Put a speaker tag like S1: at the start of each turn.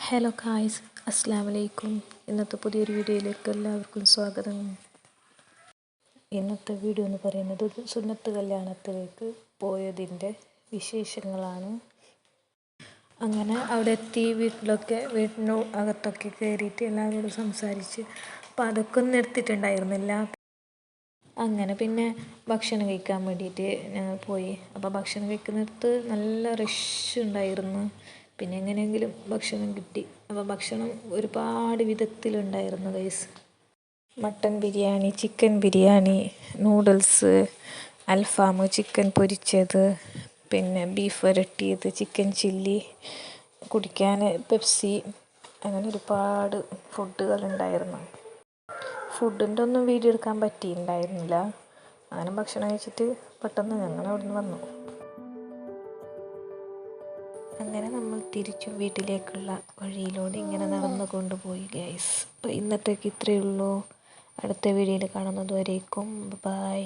S1: Hello guys, അസ്സലാമു അലൈക്കും. ഇന്നത്തെ പുതിയൊരു വീഡിയോയിലേക്ക് എല്ലാവർക്കും സ്വാഗതം. ഇന്നത്തെ വീഡിയോ എന്ന് പറയുന്നത് സുന്നത്ത് കല്യാണത്തിലേക്ക് പോയതിൻ്റെ വിശേഷങ്ങളാണ്. അങ്ങനെ അവിടെ എത്തി വീട്ടിന് അകത്തൊക്കെ കയറിയിട്ട് എല്ലാവരോടും സംസാരിച്ച് അപ്പോൾ അതൊക്കെ ഒന്നും എടുത്തിട്ടുണ്ടായിരുന്നില്ല. അങ്ങനെ പിന്നെ ഭക്ഷണം കഴിക്കാൻ വേണ്ടിയിട്ട് ഞങ്ങൾ പോയി. അപ്പോൾ ഭക്ഷണം കഴിക്കുന്നിടത്ത് നല്ല റഷ് ഉണ്ടായിരുന്നു. പിന്നെ എങ്ങനെയെങ്കിലും ഭക്ഷണം കിട്ടി. അപ്പോൾ ഭക്ഷണം ഒരുപാട് വിധത്തിലുണ്ടായിരുന്നു guys. Mutton biryani, chicken biryani, noodles, അൽഫാം, ചിക്കൻ പൊരിച്ചത്, പിന്നെ ബീഫ് വരട്ടിയത്, ചിക്കൻ ചില്ലി, കുടിക്കാൻ പെപ്സി, അങ്ങനെ ഒരുപാട് ഫുഡുകളുണ്ടായിരുന്നു. ഫുഡിൻ്റെ ഒന്നും വീഡിയോ എടുക്കാൻ പറ്റിയിട്ടുണ്ടായിരുന്നില്ല. അങ്ങനെ ഭക്ഷണം കഴിച്ചിട്ട് പെട്ടെന്ന് ഞങ്ങൾ അവിടെ നിന്ന് വന്നു. അങ്ങനെ നമ്മൾ തിരിച്ചു വീട്ടിലേക്കുള്ള വഴിയിലൂടെ ഇങ്ങനെ നടന്നു കൊണ്ടുപോയി ഗൈസ്. അപ്പോൾ ഇന്നത്തേക്ക് ഇത്രയേ ഉള്ളൂ. അടുത്ത വീഡിയോയിൽ കാണുന്നത് വരേക്കും ബൈ.